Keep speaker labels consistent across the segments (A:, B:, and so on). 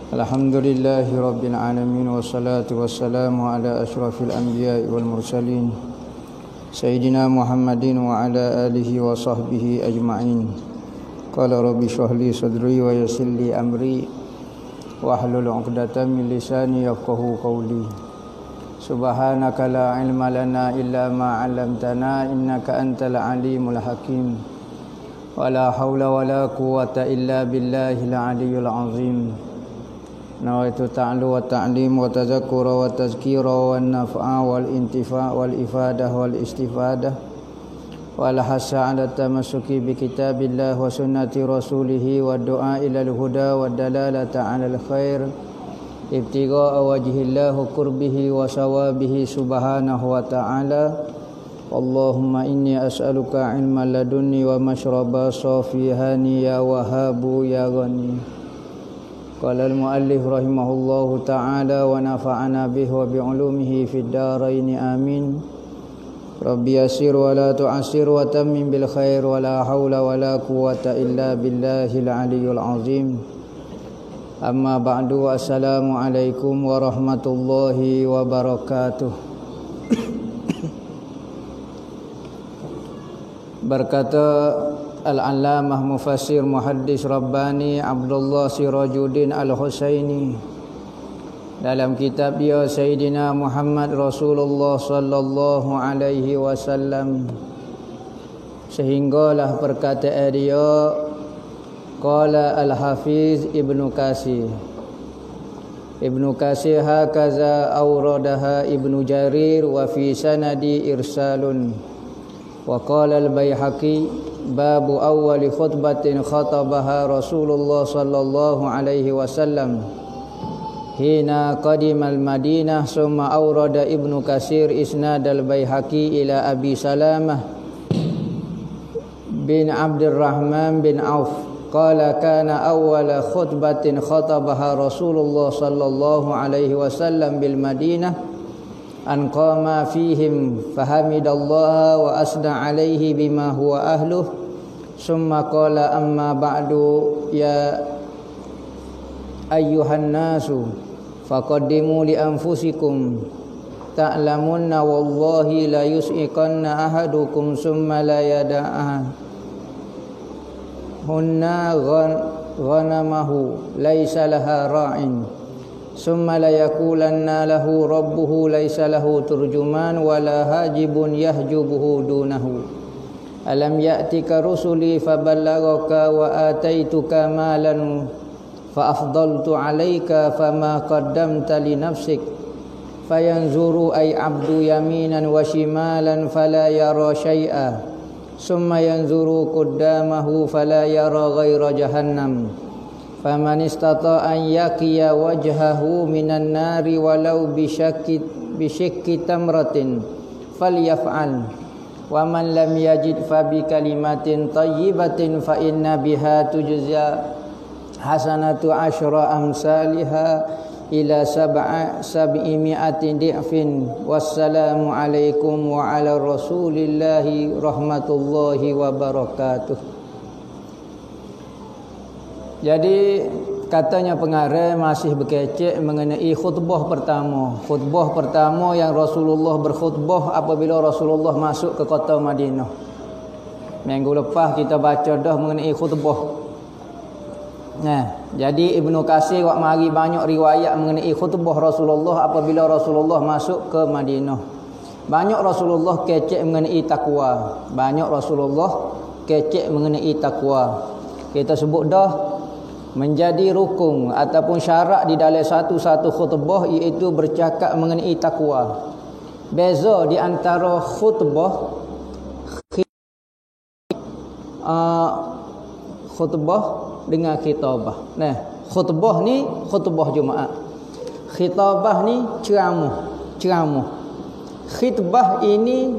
A: Alhamdulillahi Rabbil Alamin. Wassalatu wassalamu ala ashrafil anbiya'i wal mursalin Sayyidina Muhammadin wa ala alihi wa sahbihi ajma'in. Qala rabbi shrah li sadri wa yassir li amri wahlul 'uqdatam min lisani yafqahu qawli. Subhanaka la ilma lana illa ma 'allamtana innaka antal alimul hakim. Wala haula wala quwwata illa billahil aliyyil azim. Nawaitu ta'lu wa ta'lim wa tazakkura wa tazkira wa naf'a wal intifa' wal ifadah wal istifadah wal hasa 'ala tamassuki bi kitabillah wa sunnati rasulih wa du'a ila al-huda wa dalalata 'ala al-khair ibtigha'a wajhillah qurbihi wa sawabihi subhanahu wa ta'ala. Allahumma inni as'aluka ilman ladunni wa mashraba safihani ya wahabu ya ghani. Qala al-muallif rahimahullahu ta'ala wa nafa'ana bihi wa bi'ulumihi fid dharain amin. Rabbi yassir wa la tu'assir wa tammim bil khair wa la haula wa la quwwata illa billahil aliyyil azim. Amma ba'du, assalamu alaikum warahmatullahi wabarakatuh. Berkata Al-Allamah Mufassir Muhaddis Rabbani Abdullah Sirajuddin Al-Husaini dalam kitab dia Sayyidina Muhammad Rasulullah sallallahu alaihi wasallam, sehinggalah perkataan dia qala Al-Hafiz Ibnu Katsir hakaza awradaha Ibnu Jarir wa fi sanadi irsalun wa qala Al-Baihaqi babu awwali khutbatin khatabaha Rasulullah sallallahu alaihi wasallam hina qadimal Madinah. Summa awrada Ibnu Katsir isnad al-Baihaqi ila Abi Salamah bin Abdurrahman bin Auf qala kana awwala khutbatin khatabaha Rasulullah sallallahu alaihi wasallam bil Madinah an qama fihim fahamidallaha wa asna alaihi bima huwa ahluh summa qala amma ba'du ya ayyuhan nasu faqaddimu li anfusikum ta'lamunna wallahi la yus'iqanna ahadukum summa la yada'a hunna ghanamahu laysa laha ra'in summa la yaqulanna lahu rabbuhu laysa lahu turjuman wala hajibun yahjubuhu dunahu alam ya'tika rusuli faballaghaka wa ataituka malan fa afdaltu alayka fama qaddamta li nafsik fayanzuru ay abdu yaminan wa shimalan fala yara syai'a summa yanzuru qaddamahu fala yara ghaira jahannam faman istata'a an yaqiya wajhahu minan nari walau bisyakki tamratin falyaf'al wa man lam yajid fa bi kalimatin thayyibatin fa inna biha tujza hasanatu asyra amsalha ila sab'imi'ati di'fin. Wassalamu alaikum wa ala rasulillahi rahmatullahi wabarakatuh. Jadi katanya pengarang masih berkecek mengenai khutbah pertama. Khutbah pertama yang Rasulullah berkhutbah apabila Rasulullah masuk ke kota Madinah. Minggu lepas kita baca dah mengenai khutbah. Nah, jadi Ibnu Katsir wak mari banyak riwayat mengenai khutbah Rasulullah apabila Rasulullah masuk ke Madinah. Banyak Rasulullah kecek mengenai takwa. Banyak Rasulullah kecek mengenai takwa. Kita sebut dah menjadi rukun ataupun syarat di dalam satu-satu khutbah iaitu bercakap mengenai takwa. Beza di antara khutbah dengan khitabah. Nah, khutbah ni khutbah Jumaat. Khitabah ni ceramah. Khitbah ini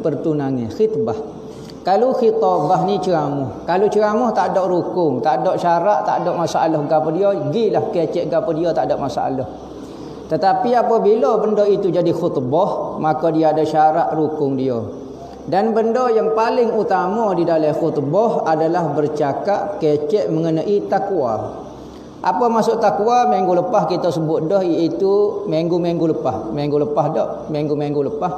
A: pertunangan khitbah. Kalau khitabah ni ceramah. Kalau ceramah tak ada rukun, tak ada syarat, tak ada masalah gapo dia, gilah kecek gapo dia tak ada masalah. Tetapi apabila benda itu jadi khutbah, maka dia ada syarat rukun dia. Dan benda yang paling utama di dalam khutbah adalah bercakap kecek mengenai takwa. Apa maksud takwa? Minggu lepas kita sebut dah, iaitu minggu-minggu lepas. Minggu lepas.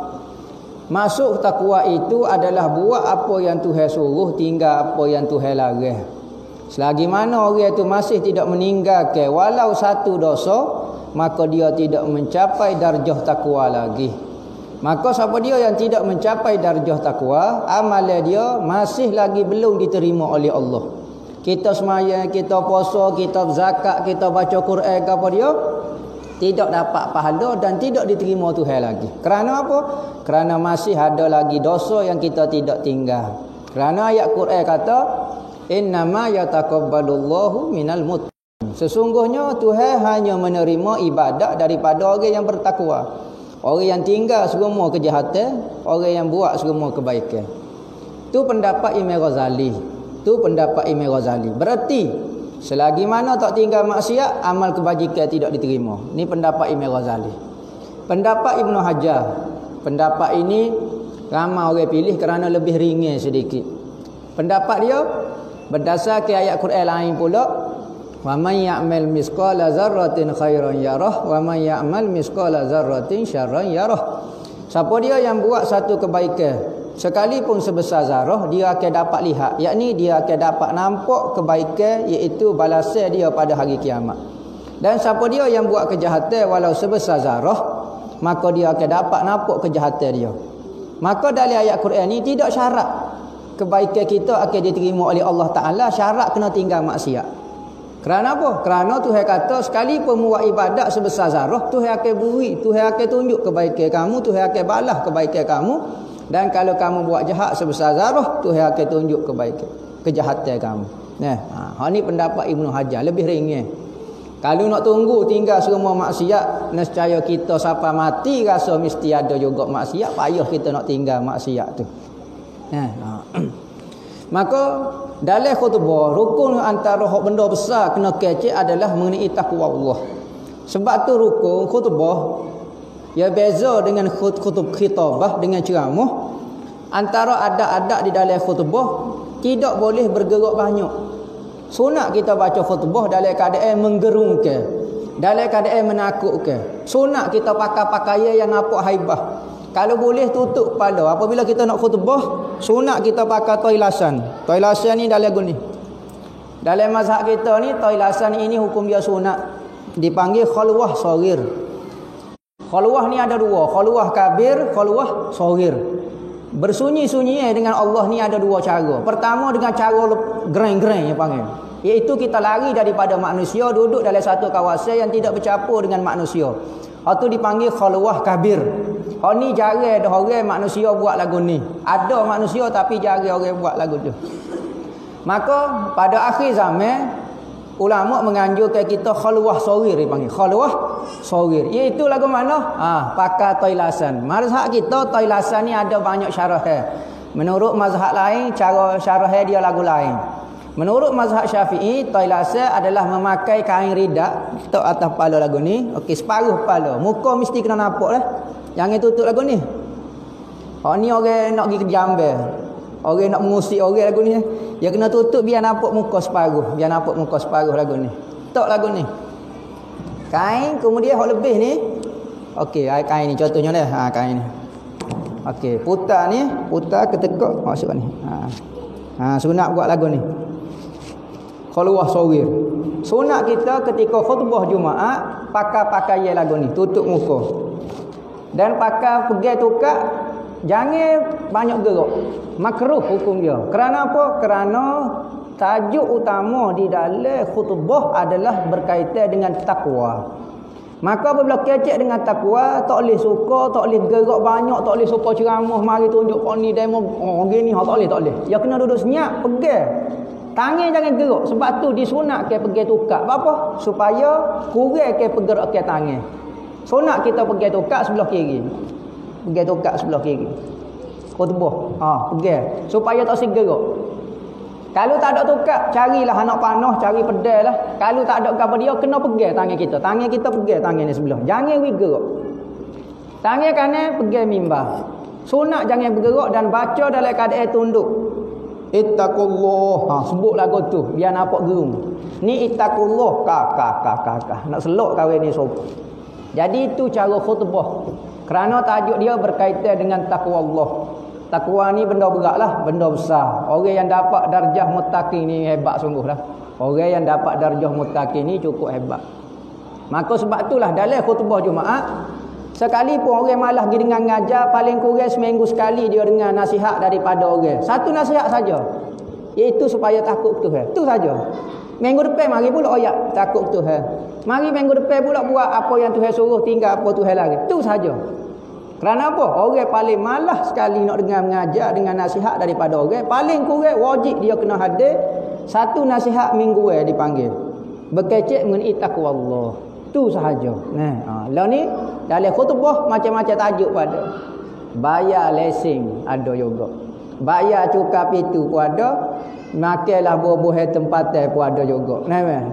A: Maksud takwa itu adalah buat apa yang Tuhan suruh, tinggal apa yang Tuhan larang. Selagi mana orang itu masih tidak meninggalkan walau satu dosa, maka dia tidak mencapai darjah takwa lagi. Maka siapa dia yang tidak mencapai darjah takwa, amalan dia masih lagi belum diterima oleh Allah. Kita sembahyang, kita puasa, kita zakat, kita baca Quran, apa dia tidak dapat pahala dan tidak diterima Tuhan lagi. Kerana apa? Kerana masih ada lagi dosa yang kita tidak tinggal. Kerana ayat Quran kata, innama yataqabbalullahu minal muttaqin. Sesungguhnya Tuhan hanya menerima ibadat daripada orang yang bertakwa. Orang yang tinggal semua kejahatan, orang yang buat semua kebaikan. Itu pendapat Imam Ghazali. Berarti selagi mana tak tinggal maksiat, amal kebajikan tidak diterima. Ini pendapat Imam Ghazali. Pendapat Ibnu Hajar. Pendapat ini ramai orang pilih kerana lebih ringan sedikit. Pendapat dia berdasarkan ayat Quran lain pula, wa man ya'mal misqala dzarratin khairan yarah wa man ya'mal misqala dzarratin syarran yarah. Siapa dia yang buat satu kebaikan sekalipun sebesar zarah, dia akan dapat lihat, yakni dia akan dapat nampak kebaikan, iaitu balasan dia pada hari kiamat. Dan siapa dia yang buat kejahatan walau sebesar zarah, maka dia akan dapat nampak kejahatan dia. Maka dalam ayat Quran ni tidak syarat kebaikan kita akan diterima oleh Allah Ta'ala, syarat kena tinggal maksiat. Kerana apa? Kerana Tuhan kata sekalipun buat ibadat sebesar zarah, Tuhan akan beri, Tuhan akan tunjuk kebaikan kamu, Tuhan akan balas kebaikan kamu. Dan kalau kamu buat jahat sebesar zarah, Tuhan akan tunjuk kejahatan kamu. Nah, ini pendapat Ibnu Hajar, lebih ringan. Kalau nak tunggu tinggal semua maksiat, nescaya kita sampai mati rasa mesti ada juga maksiat, payah kita nak tinggal maksiat tu. Maka dalam khutbah, rukun antara hak benda besar kena kecek adalah mengenai takwa Allah. Sebab tu rukun khutbah ya beza dengan khutbah dengan ceramah. Antara adab-adab di dalam khutbah tidak boleh bergerak banyak. Sunat kita baca khutbah dalam keadaan menggerungkan, dalam keadaan menakutkan. Sunat kita pakai pakaian yang nampak haibah. Kalau boleh tutup kepala. Apabila kita nak khutbah, sunat kita pakai toilasan. Toilasan ni dalam guni. Dalam mazhab kita ni, toilasan ini hukum dia sunat. Dipanggil khalwah saghir. Khalwah ni ada dua. Khalwah kabir, khalwah saghir. Bersunyi-sunyi dengan Allah ni ada dua cara. Pertama dengan cara gereng-gereng yang panggil. Iaitu kita lari daripada manusia, duduk dalam satu kawasan yang tidak bercampur dengan manusia. Itu dipanggil khalwah kabir. Ni jarang dah orang manusia buat lagu ni. Ada manusia tapi jarang orang buat lagu tu. Maka pada akhir zaman, ulama menganjurkan kita khalwah saghir dipanggil. Khalwah saghir. Iaitu lagu mana? Pakai toilasan. Mazhab kita toilasan ni ada banyak syarah. Menurut mazhab lain, cara syarah dia lagu lain. Menurut mazhab Syafi'i, toilasan adalah memakai kain ridak tok atas kepala lagu ni. Okey, separuh kepala. Muka mesti kena nampak lah. Jangan tutup lagu ni. Ni orang nak pergi ke Jambil. Orang nak mengusik orang lagu ni. Dia kena tutup biar nampak muka separuh. Biar nampak muka separuh lagu ni. Tok lagu ni. Kain, kemudian hak lebih ni. Okey, kain ni contohnya dah. Kain ni. Okey, putar ni. Putar ketekuk. Masuk ni. Sunat buat lagu ni. Khalwah saghir. Sunat kita ketika khutbah Jumaat pakai pakaian lagu ni, tutup muka. Dan pakai pegang tukak, jangan banyak gerak. Makruh hukum dia. Kerana apa? Kerana tajuk utama di dalam khutbah adalah berkaitan dengan takwa. Maka apabila kecek dengan takwa, tak boleh suka, tak boleh gerak banyak, tak boleh suka ceramah, mari tunjuk ni demo, gini, tak boleh. Dia kena duduk senyap, pegang. Tangan jangan gerak. Sebab tu disunatkan pegang tukak. Apa? Supaya kurangkan pergerakan tangan. Sunat kita pegang tukak sebelah kiri. Pegang tukak sebelah kiri. Khutbah. Pegang. Supaya tak gerak. Kalau tak ada tukak, carilah anak panah, cari pedal lah. Kalau tak ada apa dia, kena pegang tangan kita. Tangan kita pegang tangan ni sebelah. Jangan gerak. Tangan kanan pegang mimbar. Sunat jangan bergerak dan baca dalam keadaan tunduk.
B: Ittaqullah. Sebut lagu tu biar nampak gerung. Ni ittaqullah ka. Nak selok kahwin ni sopan. Jadi itu cara khutbah. Kerana tajuk dia berkaitan dengan takwa Allah. Takwa ni benda berat lah, benda besar. Orang yang dapat darjah muttaqin ni hebat sungguh lah. Orang yang dapat darjah muttaqin ni cukup hebat. Maka sebab itulah dalam khutbah Jumaat, sekalipun orang malas pergi dengan ngajar, paling kurang seminggu sekali dia dengar nasihat daripada orang. Satu nasihat saja, iaitu supaya takut Tuhan. Itu saja. Minggu depan mari pula ayat takut Tuhan. Mari minggu depan pula buat apa yang Tuhan suruh, tinggal apa Tuhan larang. Itu saja. Kerana apa? Orang paling malas sekali nak dengar mengajar dengan nasihat daripada orang. Paling kurang wajib dia kena hadir satu nasihat mingguan dipanggil. Berkecek mengenai takwa Allah. Itu sahaja. Lah ni dalam khutbah macam-macam tajuk pada. Bayar lesen ada juga. Bayar cukai pintu pun ada. Makanlah buah-buah tempatan pun ada juga.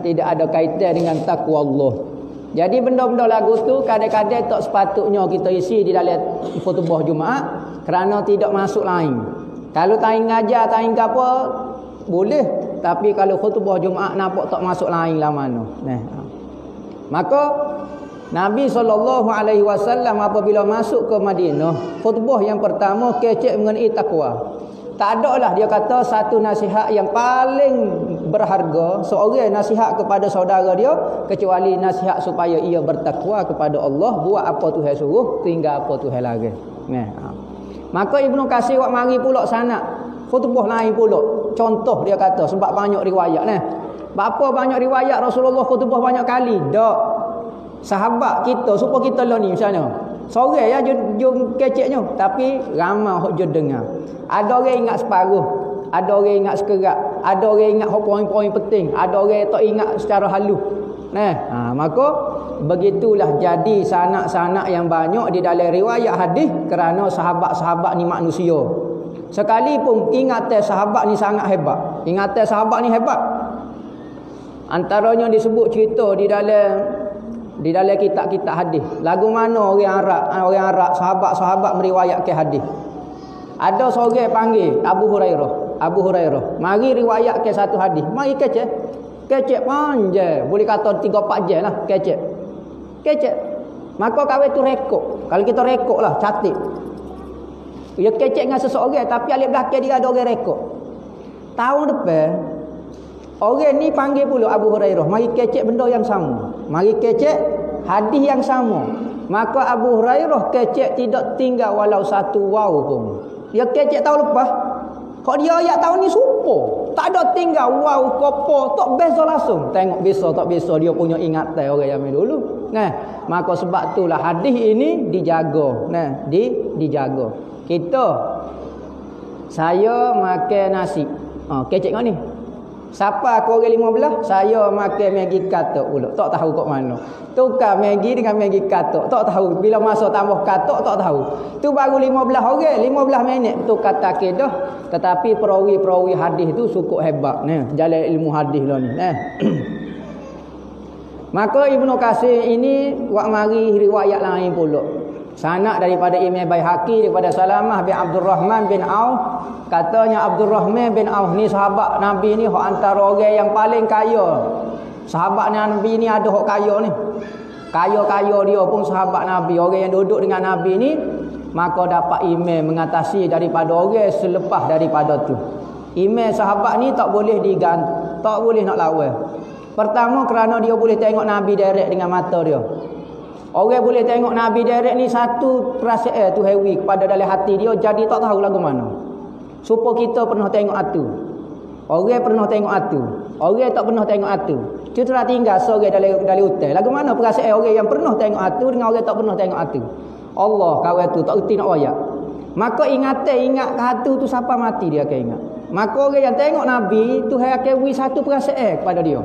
B: Tidak ada kaitan dengan takwa Allah. Jadi benda-benda lagu tu kadang-kadang tak sepatutnya kita isi di dalam khutbah Jumaat kerana tidak masuk lain. Kalau tak ngajar, tak apa boleh, tapi kalau khutbah Jumaat nampak tak masuk lain lah mana. Maka Nabi SAW apabila masuk ke Madinah, khutbah yang pertama kecek mengenai takwa. Tak ada lah dia kata satu nasihat yang paling berharga seorang nasihat kepada saudara dia kecuali nasihat supaya ia bertakwa kepada Allah, buat apa Tuhan suruh, tinggal apa Tuhan larang. Maka Ibnu Katsir wak mari pula sana khutbah lain pula. Contoh dia kata sebab banyak riwayat Bapa banyak riwayat Rasulullah khutbah banyak kali. Tak. Sahabat kita supaya kita lah ni misalnya. Sore ya jom keceknya, tapi ramai hok je dengar. Ada orang ingat separuh, ada orang ingat sekerat, ada orang ingat poin-poin penting, ada orang tak ingat secara halus. Maka begitulah jadi sanak-sanak yang banyak di dalam riwayat hadis kerana sahabat-sahabat ni manusia. Sekalipun ingatan sahabat ni sangat hebat. Ingatan sahabat ni hebat. Antaranya disebut cerita di dalam kitab-kitab hadis. Lagu mana orang Arab sahabat-sahabat meriwayatkan hadis. Ada seorang panggil Abu Hurairah. Mari riwayatkan satu hadis. Mari kecek panjang. Boleh kata 3-4 jam lah kecek. Maka kawin tu rekod. Kalau kita rekod lah, catat. Dia kecek dengan seseorang tapi alif belakang dia ada orang rekod. Tahun depan orang ni panggil pula Abu Hurairah, mari kecek benda yang sama. Mari kecek hadis yang sama. Maka Abu Hurairah kecek tidak tinggal walau satu waw pun. Dia kecek tahun lepas. Kok dia ayat tahun ni serupa. Tak ada tinggal waw kopo, tak beza langsung. Tengok bisa tak bisa dia punya ingatan orang yang dulu. Maka sebab itulah hadis ini dijaga. Dijaga. Saya makan nasi. Kecek kau ni. Siapa aku orang 15? Saya makan Maggi katok pula. Tak tahu kat mana. Tukar Maggi dengan Maggi katok. Tak tahu. Bila masa tambah katok tak tahu. Tu baru 15 orang. 15 minit tu kata kedah. Tetapi perawi-perawi hadis tu cukup hebat. Jalan ilmu hadis lah ni. Maka Ibnu Katsir ini wak mari riwayat lain pula. Sanak daripada Imam Baihaqi daripada Salamah bin Abdurrahman bin Auf. Katanya Abdurrahman bin Auf ni sahabat Nabi ni antara orang yang paling kaya. Sahabat Nabi ni ada hak kaya ni. Kaya-kaya dia pun sahabat Nabi. Orang yang duduk dengan Nabi ni maka dapat imam mengatasi daripada orang selepas daripada tu. Imam sahabat ni tak boleh diganti, tak boleh nak lawan. Pertama kerana dia boleh tengok Nabi direct dengan mata dia. Orang boleh tengok Nabi direct ni satu perasaan tu hewi kepada dalam hati dia, jadi tak tahu lagu mana. Supaya kita pernah tengok atu. Orang pernah tengok atu. Orang tak pernah tengok atu. Kita tinggal seorang dalam hutan. Lagu mana perasaan orang yang pernah tengok atu dengan orang tak pernah tengok atu. Allah kawan tu tak reti nak royak. Maka ingat atu tu siapa mati dia akan ingat. Maka orang yang tengok Nabi tu akan wi satu perasaan kepada dia.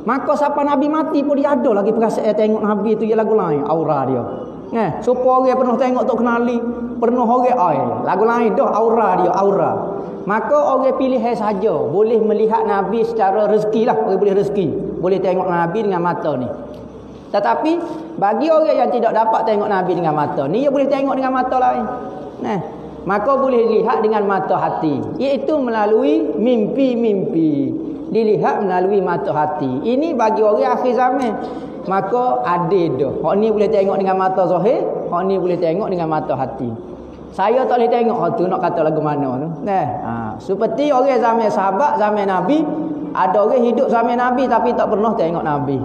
B: Maka siapa Nabi mati pun dia ada lagi perasaan tengok Nabi tu ia lagu lain, aura dia. Supaya orang pernah tengok tak kenali, pernah orang lagu lain dah aura dia, aura. Maka orang pilihan saja boleh melihat Nabi secara rezeki lah, orang boleh rezeki, boleh tengok Nabi dengan mata ni. Tetapi bagi orang yang tidak dapat tengok Nabi dengan mata ni, dia boleh tengok dengan mata lain. Maka boleh dilihat dengan mata hati, iaitu melalui mimpi-mimpi. Dilihat melalui mata hati. Ini bagi orang akhir zaman. Maka adil dah. Hak ni boleh tengok dengan mata zahir, hak ni boleh tengok dengan mata hati. Saya tak boleh tengok hak tu nak kata lagu mana tu. Seperti orang zaman sahabat, zaman Nabi, ada orang hidup zaman Nabi tapi tak pernah tengok Nabi.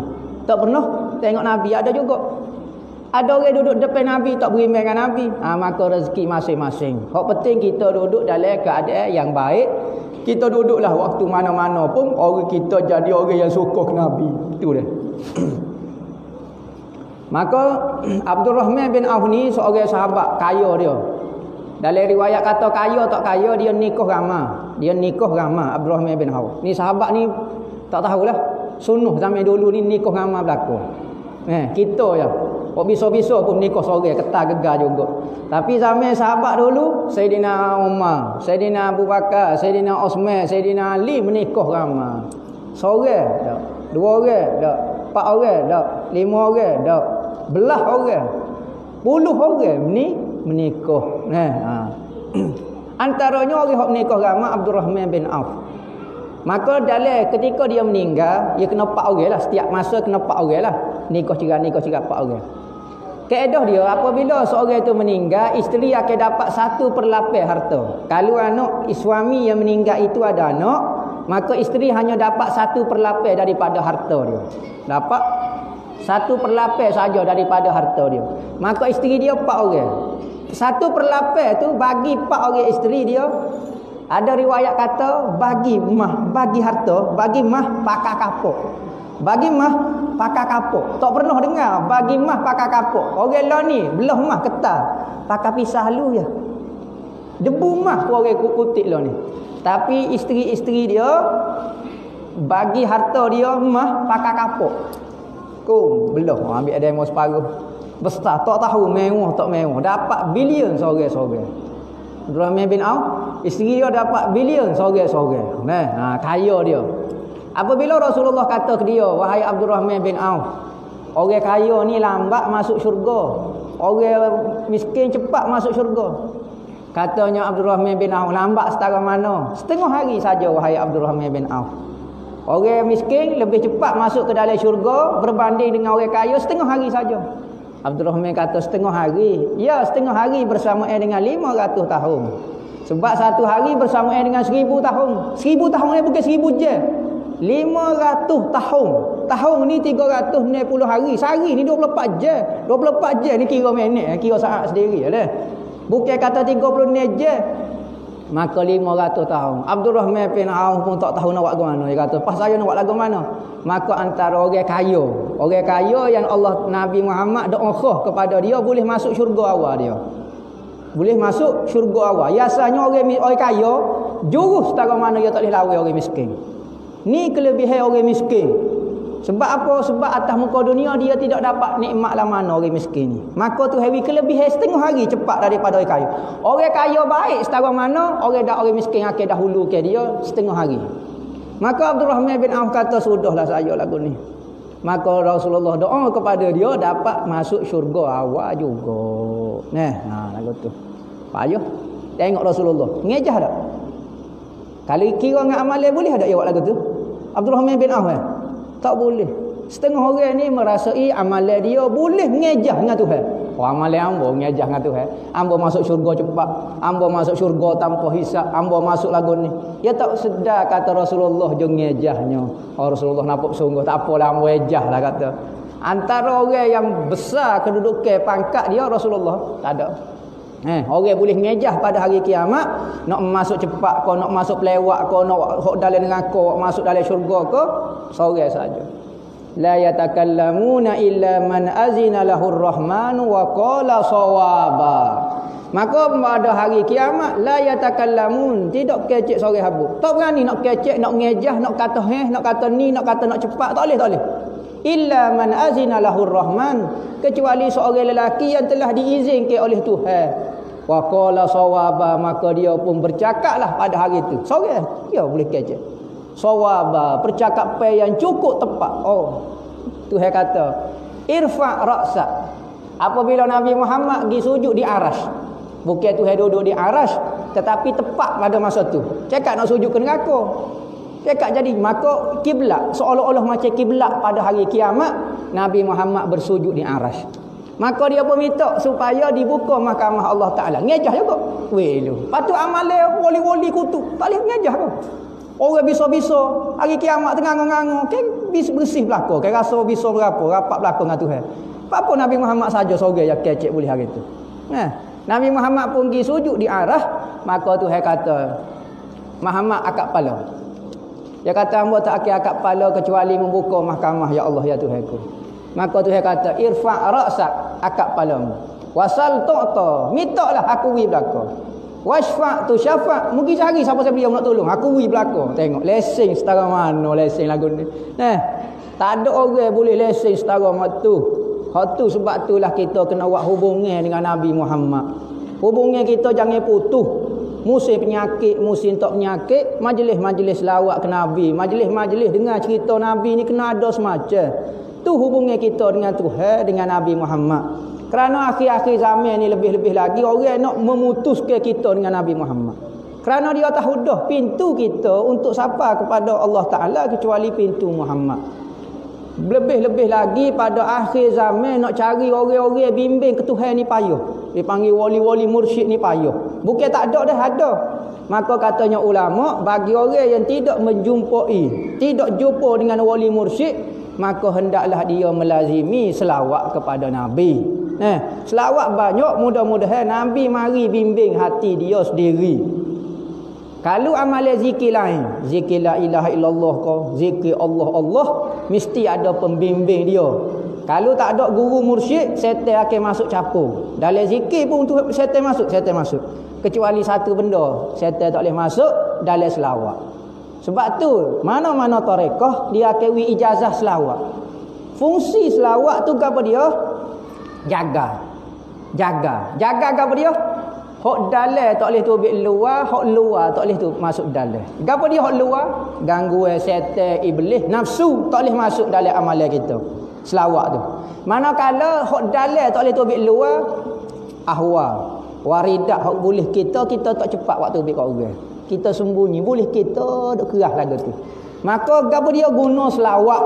B: Tak pernah tengok Nabi, ada juga. Ada orang duduk depan Nabi tak beriman dengan Nabi. Maka rezeki masing-masing. Hak penting kita duduk dalam keadaan yang baik. Kita duduklah waktu mana-mana pun orang kita jadi orang yang suka ke Nabi. Itu dia. Maka Abdul Rahman bin Auf ni seorang sahabat kaya dia. Dalam riwayat kata kaya tak kaya, dia nikah ramah. Dia nikah ramah Abdul Rahman bin Auf. Ni sahabat ni tak tahulah. Sunnah zaman dulu ni nikah ramah berlaku. Kita ya. Kok bisa-bisa pun nikah seorang ketar gegar juga. Tapi zaman sahabat dulu, Sayyidina Umar, Sayyidina Abu Bakar, Sayyidina Osman, Sayyidina Ali menikah ramah. Seorang tak, dua orang tak, 4 orang tak, 5 orang tak, belah orang, puluh orang menikah. Antaranya orang yang menikah ramah Abdul Rahman bin Auf. Maka dalam ketika dia meninggal, dia kena 4 orang lah. Setiap masa kena 4 orang lah. Nikah cerai 4 orang. Kaedah dia, apabila seorang itu meninggal, isteri akan dapat 1/8 harta. Kalau anak suami yang meninggal itu ada anak, maka isteri hanya dapat 1/8 daripada harta dia. Dapat 1/8 saja daripada harta dia. Maka isteri dia 4 orang. 1/8 tu bagi 4 orang isteri dia. Ada riwayat kata bagi harta, bagi mah pakai kapok. Bagi mah pakai kapok. Tak pernah dengar bagi mah pakai kapok. Orang lah ni belah mah ketal, pakai pisah lu ya. Debu mah orang kutik lah ni. Tapi isteri-isteri dia bagi harta dia mah pakai kapok. Kum belah ambil demo separuh. Besar tak tahu mewah tak mewah. Dapat bilion seorang-seorang. Abdul Rahman bin Auf, isteri dia dapat bilion seorang-seorang. Kaya dia. Apabila Rasulullah kata ke dia, wahai Abdul Rahman bin Auf, orang kaya ni lambat masuk syurga, orang miskin cepat masuk syurga. Katanya Abdul Rahman bin Auf, lambat setara mana? Setengah hari saja wahai Abdul Rahman bin Auf. Orang miskin lebih cepat masuk ke dalam syurga berbanding dengan orang kaya setengah hari saja. Abdul Rahman kata setengah hari. Ya, setengah hari bersamaan dengan 500 tahun. Sebab satu hari bersamaan dengan 1000 tahun. 1000 tahun ni bukan 1000 je. 500 tahun. Tahun ni 360 hari. Sehari ni 24 je. 24 je ni kira minit, kira saat sendiri lah. Bukan kata 30 minit je. Maka 500 tahun. Abdul Rahman bin Auf pun tak tahu nak buat ke mana. Dia kata, pas saya nak buat lagu mana? Maka antara orang kaya yang Allah Nabi Muhammad doa kepada dia boleh masuk syurga awal dia. Boleh masuk syurga awal. Biasanya orang kaya jurus setara mana dia tak boleh lawan orang miskin. Ni kelebihan orang miskin. Sebab apa? Sebab atas muka dunia dia tidak dapat nikmat lah mana orang miskin ni. Maka tu hari kelebihan setengah hari cepat daripada orang kaya. Orang kaya baik setara mana orang miskin akan dahulu ke dia setengah hari. Maka Abdul Rahman bin Auf kata sudahlah saya lagu ni. Maka Rasulullah doa kepada dia dapat masuk syurga awal juga. Lagu tu. Payah. Tengok Rasulullah. Ngejah tak? Kalau kira dengan amalan boleh tak dia buat lagu tu? Abdul Rahman bin Auf tak boleh. Setengah orang ni merasai amalan dia boleh ngejah dengan Tuhan. Amalan hamba ngejah dengan Tuhan. Hamba masuk syurga cepat. Hamba masuk syurga tanpa hisap. Hamba masuk lagu ni. Dia tak sedar kata Rasulullah je ngejahnya. Rasulullah nampak sungguh tak apalah hamba ngejah lah kata. Antara orang yang besar kedudukan pangkat dia Rasulullah tak ada. Orang boleh ngejah pada hari kiamat, nak masuk cepat kau, nak masuk pelewak kau, nak dalam neraka, masuk dalam syurga kau, seorang saja. La yatakallamuna illa man azina lahur rahman wa qala sawaba. Maka pada hari kiamat la yatakallamun, tidak kecek seorang habuk. Tak berani nak kecek, nak ngejah, nak kata nak kata ni, nak kata nak cepat, tak boleh. Illa man azina lahur rahman, kecuali seorang lelaki yang telah diizinkan oleh Tuhan. Wa qala sawaba, maka dia pun bercakaplah pada hari itu. Seorang dia boleh kecek. Sawaba, percakapan yang cukup tepat. Tuhan kata irfa' ra'sak. Apabila Nabi Muhammad pergi sujud di Arash, Bukan Tuhan duduk di arash, tetapi tepat pada masa tu. Cakap nak sujud ke neraka. Cakap jadi maka kiblat seolah-olah macam kiblat pada hari kiamat, Nabi Muhammad bersujud di arash. Maka dia pun minta supaya dibuka mahkamah Allah Ta'ala. Ngejah juga. Weh lu. Patut amalan wali-wali kutu. Tak boleh ngejah ke? Orang bisa-bisa. Hari kiamat tengah ngango-ngango. Kan bersih belakang. Kan rasa bisa berapa. Rapat belakang dengan Tuhan. Apa Nabi Muhammad saja sorang yang kecek boleh hari itu. Nabi Muhammad pun pergi sujud di arah. Maka Tuhan kata, Muhammad akak kepala. Dia kata, hamba tak akak kepala kecuali membuka mahkamah ya Allah ya Tuhanku. Maka Tuhan kata, irfa' ra'sak, akak kepalamu. Wasal tu'ta, mintalah aku wi belaka. Wasfa' tu syafa', mungkin cari siapa-siapa dia nak tolong, aku wi belaka. Tengok lesen setara mana lesen lagu ni. Tak ada orang boleh lesen setara matu. Hak tu sebab itulah kita kena buat hubungan dengan Nabi Muhammad. Hubungan kita jangan putus. Musim penyakit, musim tak penyakit, majlis-majlis selawat ke Nabi, majlis-majlis dengar cerita Nabi ni kena ada semacam. Tu hubungan kita dengan Tuhan, dengan Nabi Muhammad. Kerana akhir-akhir zaman ni lebih-lebih lagi orang nak memutuskan kita dengan Nabi Muhammad. Kerana dia tahu dah pintu kita untuk sapa kepada Allah Ta'ala kecuali pintu Muhammad. Lebih-lebih lagi pada akhir zaman nak cari orang-orang bimbing ke Tuhan ni payah. Dipanggil wali-wali mursyid ni payah. Bukan tak ada dah, ada. Maka katanya ulama, bagi orang yang tidak menjumpai, tidak jumpa dengan wali mursyid, maka hendaklah dia melazimi selawat kepada Nabi. Selawat banyak, mudah-mudahan Nabi mari bimbing hati dia sendiri. Kalau amalan zikir lain, zikir la ilaha illallah ke, zikir Allah, mesti ada pembimbing dia. Kalau tak ada guru mursyid, syaitan akan masuk capur. Dalam zikir pun untuk syaitan masuk. Kecuali satu benda, syaitan tak boleh masuk dalam selawat. Sebab tu, mana-mana tarekah dia akan ijazah selawat. Fungsi selawat tu apa dia? Jaga apa dia? Hak dalam tak boleh tubik luar, hak luar tak boleh tu masuk dalam. Gapo dia hak luar? Gangguan syaitan, iblis, nafsu tak boleh masuk dalam amalan kita. Selawat tu. Manakala hak dalam tak boleh tubik luar, ahwal, waridat hak boleh kita tak cepat waktu tubik kat orang. Kita sembunyi, boleh kita duk kerah lagu tu. Maka gapo dia guna selawat?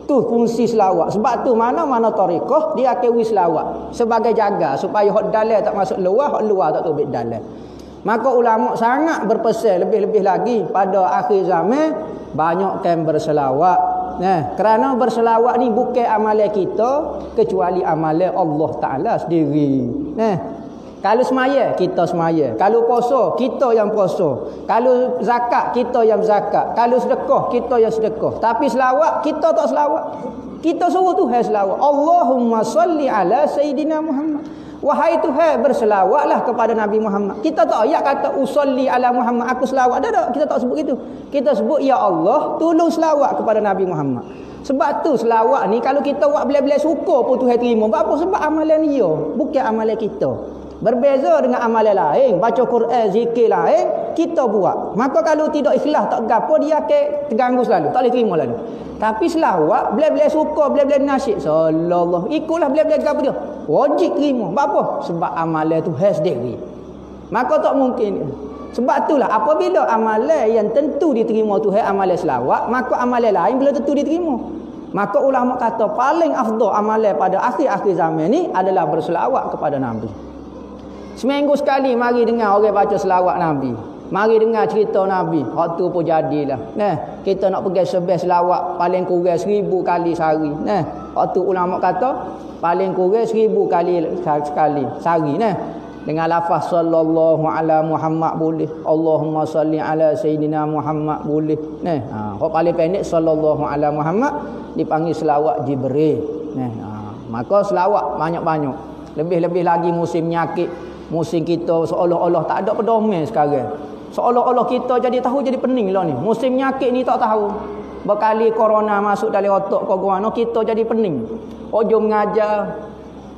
B: Tu fungsi selawat. Sebab tu mana-mana tarekah dia akan wi selawat sebagai jaga supaya hak dalam tak masuk luar, hak luar tak tubik dalam. Maka ulama sangat berpesan lebih-lebih lagi pada akhir zaman banyakkan berselawat. Kerana berselawat ni bukan amalan kita kecuali amalan Allah Taala sendiri. Kalau semaya, kita semaya. Kalau puasa, kita yang puasa. Kalau zakat, kita yang zakat. Kalau sedekah, kita yang sedekah. Tapi selawat, kita tak selawat. Kita suruh Tuhan selawat. Allahumma salli ala Sayyidina Muhammad. Wahai Tuhan, berselawatlah kepada Nabi Muhammad. Kita tak ayat kata usalli ala Muhammad, aku selawat. Tak. Kita tak sebut gitu. Kita sebut, ya Allah, tolong selawat kepada Nabi Muhammad. Sebab tu selawat ni, kalau kita buat belah-belah suka pun Tuhan terima. Apa? Sebab amalan dia, bukan amalan kita. Berbeza dengan amalan lain, baca Quran, zikir lain, kita buat. Maka kalau tidak ikhlas, tak gapo, dia akan terganggu selalu, tak boleh terima lalu. Tapi selawat, belah-belah suka, belah-belah nasyid, sallallahu, ikutlah belah-belah gapo dia. Wajib terima. Apa? Sebab amalan tu khas sendiri. Maka tak mungkin. Sebab itulah apabila amalan yang tentu diterima Tuhan, amalan selawat, maka amalan lain belum tentu diterima. Maka ulama kata paling afdal amalan pada akhir-akhir zaman ni adalah berselawat kepada Nabi. Seminggu sekali mari dengar orang baca selawat Nabi. Mari dengar cerita Nabi. Hak tu pun jadilah. Kita nak pergi sebes selawat paling kurang 1000 kali sehari. Hak tu ulama kata paling kurang 1000 kali sekali sehari. Dengan lafaz sallallahu ala Muhammad boleh. Allahumma salli ala Sayyidina Muhammad boleh. Hak paling pendek sallallahu ala Muhammad dipanggil selawat Jibril. Maka selawat banyak-banyak. Lebih-lebih lagi musim penyakit. Musim kita seolah-olah tak ada pedoman sekarang. Seolah-olah kita jadi tahu jadi pening lah ni. Musim penyakit ni tak tahu. Berkali corona masuk dalam otak korona, kita jadi pening. Ojo mengajar,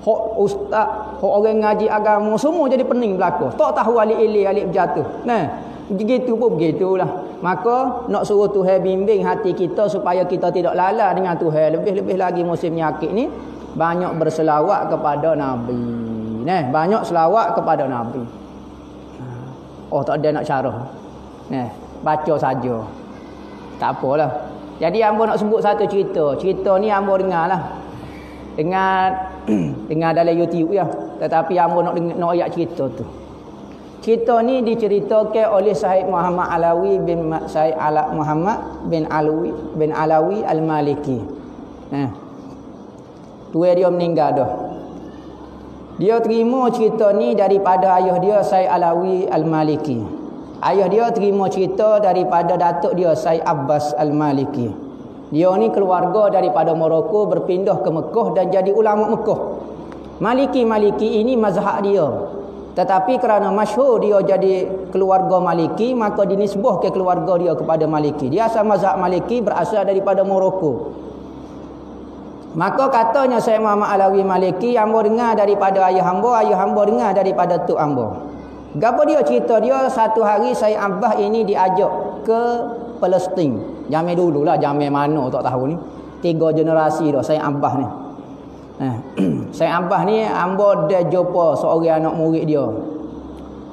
B: hok ustaz, hok orang ngaji agama, semua jadi pening belaka. Tak tahu alik-alik, alik berjatuh. Begitu pun begitulah. Maka nak suruh Tuhan bimbing hati kita supaya kita tidak lala dengan Tuhan. Lebih-lebih lagi musim penyakit ni banyak berselawat kepada Nabi. banyak selawat kepada Nabi. Oh, tak ada nak syarah. Baca saja. Tak apalah. Jadi hamba nak sebut satu cerita. Cerita ni hamba dengarlah. Dengar dalam YouTube ya. Tetapi hamba nak ayat cerita tu. Cerita ni diceritakan oleh Syekh Muhammad Alawi bin Syekh Muhammad bin Alawi Al-Maliki. Tua dia meninggal dah. Dia terima cerita ni daripada ayah dia Syekh Alawi Al-Maliki. Ayah dia terima cerita daripada datuk dia Syekh Abbas Al-Maliki. Dia ni keluarga daripada Morocco berpindah ke Mekah dan jadi ulama Mekah. Maliki ini mazhab dia. Tetapi kerana masyhur dia jadi keluarga Maliki, maka dinisbah ke keluarga dia kepada Maliki. Dia asal mazhab Maliki berasal daripada Morocco. Maka katanya Syekh Muhammad Alawi Maliki, hamba dengar daripada ayah hamba dengar daripada tok hamba. Gapo dia cerita dia, satu hari Syekh Abbas ini diajak ke Palestin. Zaman dululah, zaman mana tak tahu ni. 3 generasi dah Syekh Abbas ni. Syekh Abbas ni hamba dah jumpa seorang anak murid dia.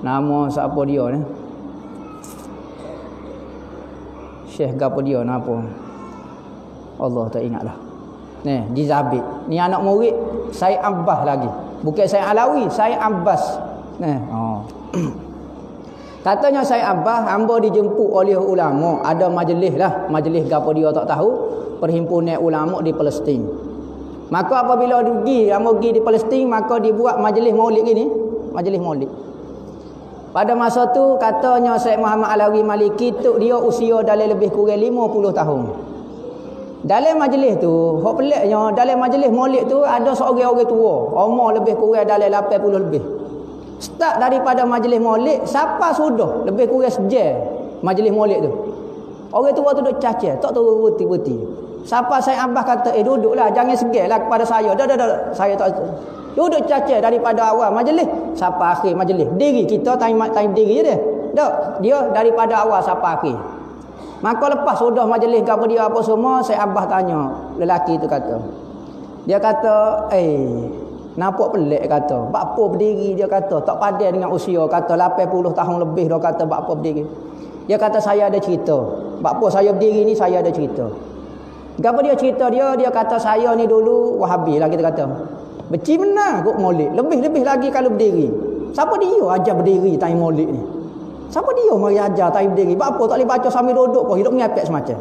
B: Nama siapa dia ni? Syekh gapo dia napa? Allah tak ingat lah. Di Zabit. Ni anak murid Syekh Abbas lagi. Bukan Syekh Alawi, Syekh Abbas. Katanya Syekh Abbas, hamba dijemput oleh ulama. Ada majlis lah. Majlis gapo dia tak tahu. Perhimpunan ulama di Palestin. Maka apabila hamba pergi di Palestin, maka dibuat majlis maulid gini. Majlis maulid. Pada masa tu katanya Syekh Muhammad Alawi Maliki tu dia usia dalam lebih kurang 50 tahun. Dalam majlis tu, hak peliknya dalam majlis maulid tu ada seorang-orang tua, umur lebih kurang dalam 80 lebih. Start daripada majlis maulid siapa sudah lebih kurang sejam majlis maulid tu. Orang tua tu duk cacah, tak tahu berhenti-berhenti. Siapa Syekh Abbas kata, duduklah, jangan segellah kepada saya. Dah, saya tak. Duduk cacah daripada awal majlis sampai akhir majlis. Diri kita time diri dia. Tak, dia daripada awal sampai akhir. Maka lepas sudah majlis gapo dia apa semua, Syekh Abbas tanya lelaki tu kata. Dia kata, nampak pelik kata. Bapa berdiri dia kata, tak padan dengan usia kata 80 tahun lebih dah kata bapa berdiri. Dia kata saya ada cerita. Bapa saya berdiri ni saya ada cerita. Gapo dia cerita dia kata saya ni dulu Wahabi lah kita kata. Beci benar kok maulid. Lebih-lebih lagi kalau berdiri. Siapa dia ajar berdiri time maulid ni? Siapa dia mari ajar time berdiri? Bapa tak boleh baca sambil duduk kok, hidup ngepek semacam.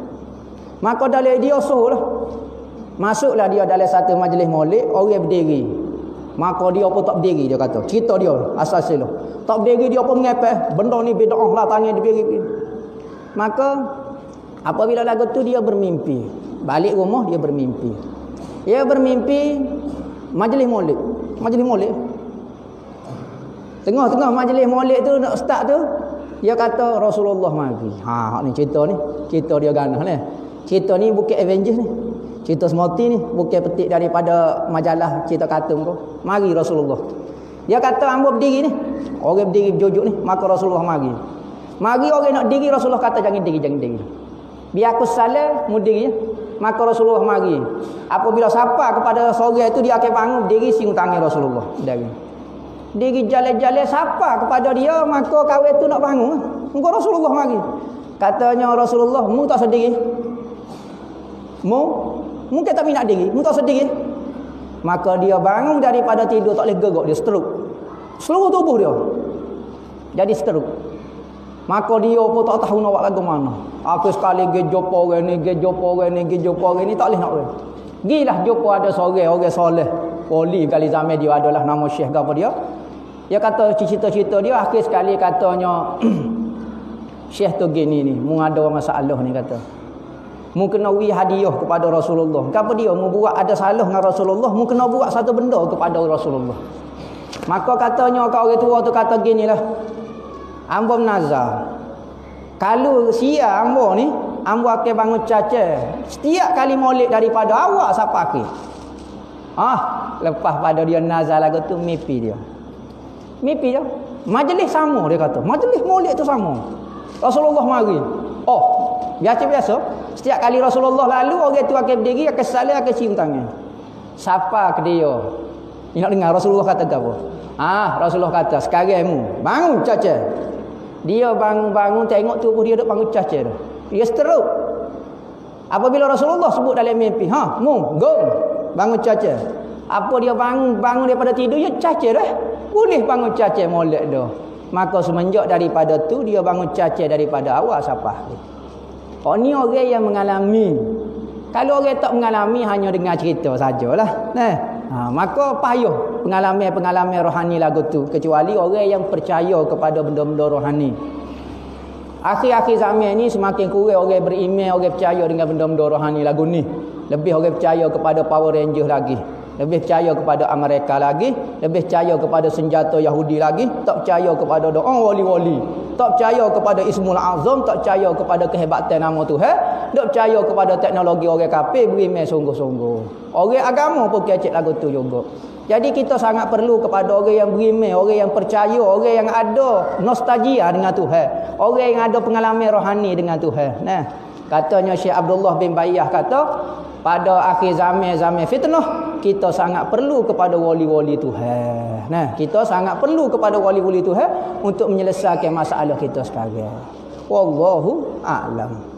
B: Maka dalam dia suruhlah. Masuklah dia dalam satu majlis maulid, orang berdiri. Maka dia pun tak berdiri dia kata. Cerita dia asal-asal. Tak berdiri dia pun ngepek. Benda ni bid'ah lah tanya dia berdiri. Maka apabila lagu tu dia bermimpi. Balik rumah dia bermimpi. Dia bermimpi majlis maulid. Majlis maulid. Tengah-tengah majlis maulid tu nak start tu, dia kata Rasulullah mari. Ni cerita ni. Cerita dia ganah ni. Cerita ni bukan Avengers ni. Cerita semati ni bukan petik daripada majalah cerita kartun tu. Mari Rasulullah. Dia kata hamba berdiri ni. Orang berdiri berjujuk ni, maka Rasulullah mari. Mari orang nak diri, Rasulullah kata jangan diri. Biar aku salah mudiri, maka Rasulullah mari. Apabila sapa kepada seorang itu dia akan bangun diri sing tangan Rasulullah. Diri jalan-jalan sapa kepada dia, maka kawan itu nak bangun. Muka Rasulullah mari. Katanya Rasulullah, mu tak sedih? Mu kata tak minat diri, mu tak sedih? Maka dia bangun daripada tidur tak boleh gerak, dia stroke. Seluruh tubuh dia jadi stroke. Maka dia pun tak tahu nak buat lagu mana. Aku sekali pergi jumpa orang ni, tak boleh nak orang. Gilah jumpa ada seorang orang soleh. Poli kali zaman dia adalah nama Syekh apa dia. Dia kata cerita-cerita dia akhir sekali katanya Syekh tu gini ni, mu ada masalah ni kata. Mu kena beri hadiah kepada Rasulullah. Apa dia mu buat ada salah dengan Rasulullah, mu kena buat satu benda kepada Rasulullah. Maka katanya kau orang tua tu kata ginilah. Hamba menazar. Kalau sia hamba ni, hamba akan bangun caca setiap kali maulid daripada awal sampai akhir. Lepas pada dia nazar lagu tu mimpi dia. Majlis sama dia kata. Majlis maulid tu sama. Rasulullah mari. Biasa-biasa. Setiap kali Rasulullah lalu, orang tu akan berdiri, akan salam, akan cium tangan. Siapa ke dia? Ni nak dengar Rasulullah kata apa? Rasulullah kata, sekarang mu bangun caca. Dia bangun tengok tubuh dia duk bangun caca tu. Dia stroke. Apabila Rasulullah sebut dalam mimpi, mu gong bangun caca. Apa dia bangun daripada tidur, dia caca dah. Boleh bangun caca molek dah. Maka semenjak daripada tu dia bangun caca daripada awal sampai akhir. Ni orang yang mengalami. Kalau orang tak mengalami, hanya dengar cerita sajalah. Maka payah pengalaman rohani lagu tu. Kecuali orang yang percaya kepada benda-benda rohani. Akhir-akhir zaman ni semakin kurang orang beriman, orang percaya dengan benda-benda rohani lagu ni. Lebih orang percaya kepada Power Ranger lagi. Lebih percaya kepada Amerika lagi. Lebih percaya kepada senjata Yahudi lagi. Tak percaya kepada doa wali-wali. Tak percaya kepada Ismul Azam. Tak percaya kepada kehebatan nama Tuhan. Tak percaya kepada teknologi orang kafir. Beriman sungguh-sungguh. Orang agama pun kecek lagu tu juga. Jadi kita sangat perlu kepada orang yang beriman, orang yang percaya, orang yang ada nostalgia dengan Tuhan. Orang yang ada pengalaman rohani dengan Tuhan. Katanya Syekh Abdullah bin Bayyah kata, pada akhir zaman fitnah, kita sangat perlu kepada wali-wali Tuhan. Kita sangat perlu kepada wali-wali Tuhan untuk menyelesaikan masalah kita sekarang. Wallahu a'lam.